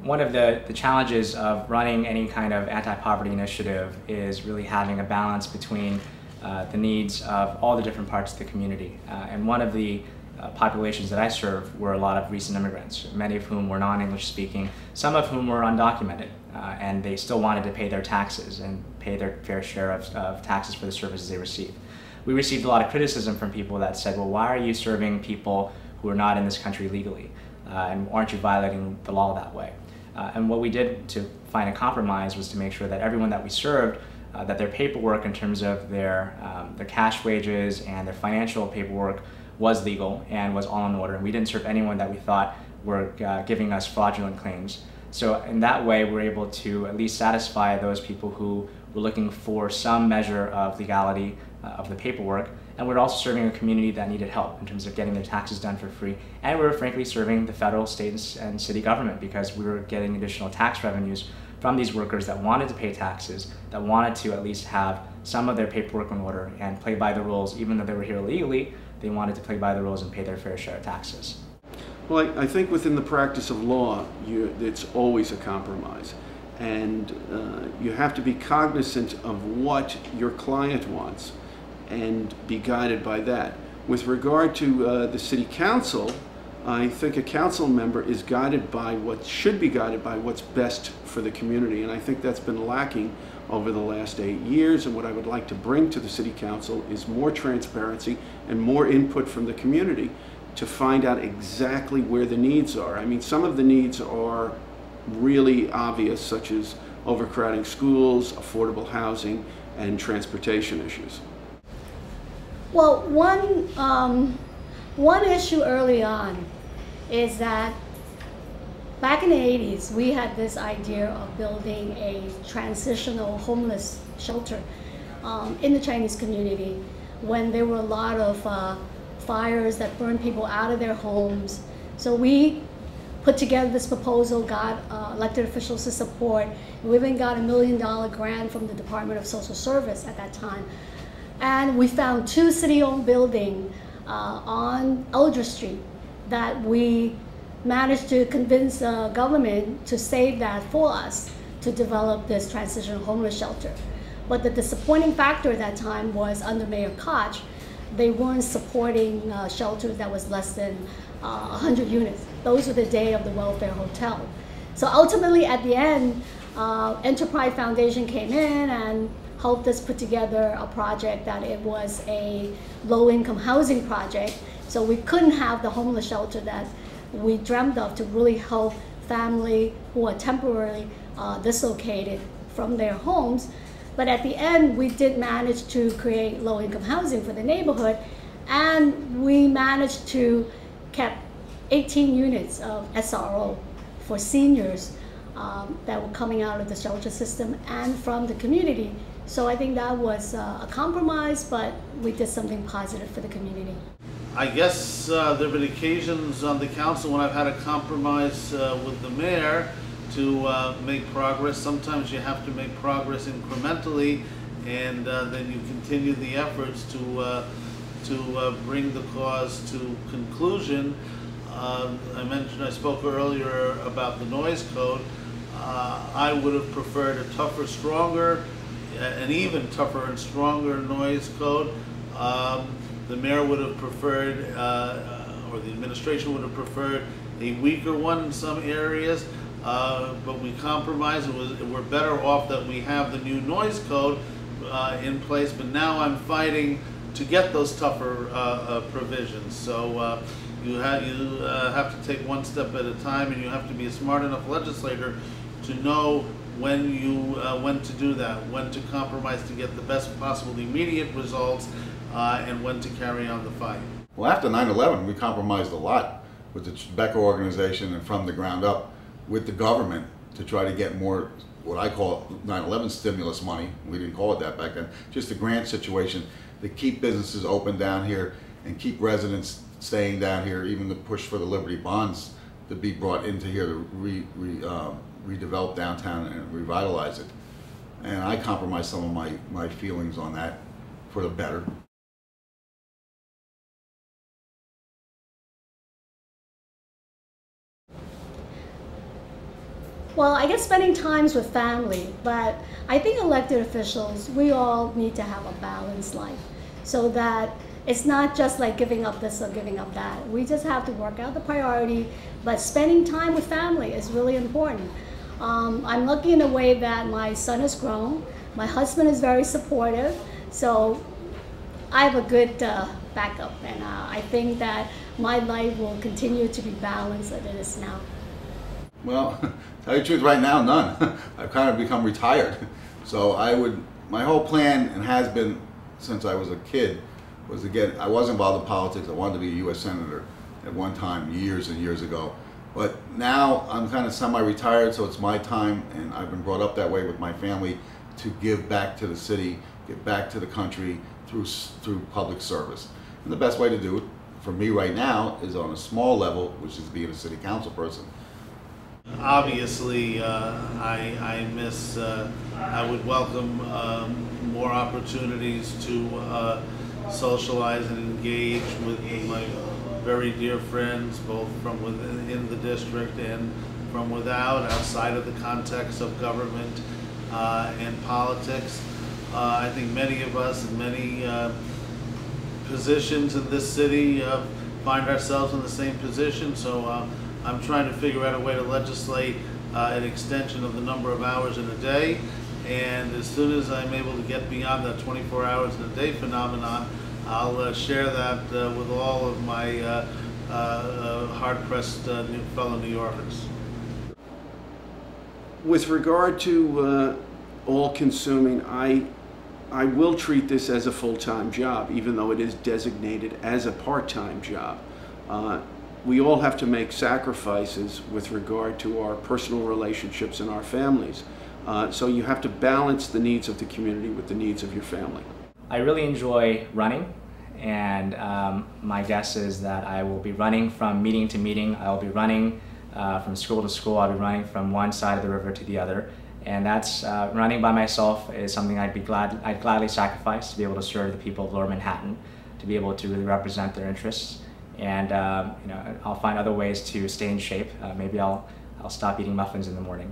One of the challenges of running any kind of anti-poverty initiative is really having a balance between the needs of all the different parts of the community. And one of the populations that I serve were a lot of recent immigrants, many of whom were non-English speaking, some of whom were undocumented, and they still wanted to pay their taxes and pay their fair share of taxes for the services they receive. We received a lot of criticism from people that said, well, why are you serving people who are not in this country legally? And aren't you violating the law that way? And what we did to find a compromise was to make sure that everyone that we served, that their paperwork in terms of their cash wages and their financial paperwork was legal and was all in order. And we didn't serve anyone that we thought were giving us fraudulent claims. So in that way, we're able to at least satisfy those people who were looking for some measure of legality of the paperwork. And we're also serving a community that needed help in terms of getting their taxes done for free. And we were frankly serving the federal, state, and city government because we were getting additional tax revenues from these workers that wanted to pay taxes, that wanted to at least have some of their paperwork in order and play by the rules. Even though they were here illegally, they wanted to play by the rules and pay their fair share of taxes. Well, I think within the practice of law, it's always a compromise. And you have to be cognizant of what your client wants and be guided by that. With regard to the city council, I think a council member is guided by what should be guided by what's best for the community, and I think that's been lacking over the last 8 years. And what I would like to bring to the city council is more transparency and more input from the community to find out exactly where the needs are. I mean, some of the needs are really obvious, such as overcrowding schools, affordable housing, and transportation issues. Well, one issue early on is that back in the 80s, we had this idea of building a transitional homeless shelter in the Chinese community when there were a lot of fires that burned people out of their homes. So we put together this proposal, got elected officials to support. We even got $1 million grant from the Department of Social Service at that time. And we found 2 city-owned buildings on Eldridge Street that we managed to convince the government to save that for us to develop this transitional homeless shelter. But the disappointing factor at that time was under Mayor Koch, they weren't supporting shelters that was less than 100 units. Those were the day of the welfare hotel. So ultimately at the end, Enterprise Foundation came in and helped us put together a project that it was a low-income housing project. So we couldn't have the homeless shelter that we dreamt of to really help families who are temporarily dislocated from their homes. But at the end, we did manage to create low-income housing for the neighborhood, and we managed to keep 18 units of SRO for seniors that were coming out of the shelter system and from the community. So I think that was a compromise, but we did something positive for the community. I guess there have been occasions on the council when I've had a compromise with the mayor to make progress. Sometimes you have to make progress incrementally, and then you continue the efforts to bring the cause to conclusion. I spoke earlier about the noise code. I would have preferred a tougher, stronger, an even tougher and stronger noise code. The mayor would have preferred, or the administration would have preferred, a weaker one in some areas, but we compromised. We're better off that we have the new noise code in place, but now I'm fighting to get those tougher provisions. So you have to take one step at a time, and you have to be a smart enough legislator to know when to do that, when to compromise to get the best possible immediate results, and when to carry on the fight. Well, after 9/11, we compromised a lot with the Tribeca organization and from the ground up with the government to try to get more, what I call 9/11 stimulus money. We didn't call it that back then. Just a grant situation to keep businesses open down here and keep residents staying down here, even the push for the Liberty bonds to be brought into here to redevelop downtown and revitalize it. And I compromised some of my feelings on that for the better. Well, I guess spending times with family, but I think elected officials, we all need to have a balanced life so that it's not just like giving up this or giving up that. We just have to work out the priority, but spending time with family is really important. I'm lucky in a way that my son has grown. My husband is very supportive, so I have a good backup, and I think that my life will continue to be balanced as it is now. Well, tell you the truth, right now, none. I've kind of become retired. So my whole plan, and has been since I was a kid, was to I was involved in politics. I wanted to be a U.S. Senator at one time, years and years ago. But now I'm kind of semi-retired, so it's my time, and I've been brought up that way with my family to give back to the city, give back to the country through public service. And the best way to do it for me right now is on a small level, which is being a city council person. Obviously, I would welcome more opportunities to socialize and engage with my very dear friends, both from within the district and from without, outside of the context of government and politics. I think many of us in many positions in this city find ourselves in the same position, so I'm trying to figure out a way to legislate an extension of the number of hours in a day, and as soon as I'm able to get beyond that 24 hours in a day phenomenon, I'll share that with all of my hard-pressed fellow New Yorkers. With regard to all-consuming, I will treat this as a full-time job, even though it is designated as a part-time job. We all have to make sacrifices with regard to our personal relationships and our families. So you have to balance the needs of the community with the needs of your family. I really enjoy running, and my guess is that I will be running from meeting to meeting. I will be running from school to school. I'll be running from one side of the river to the other. And that's running by myself is something I'd gladly sacrifice to be able to serve the people of Lower Manhattan, to be able to really represent their interests. And I'll find other ways to stay in shape. Maybe I'll stop eating muffins in the morning.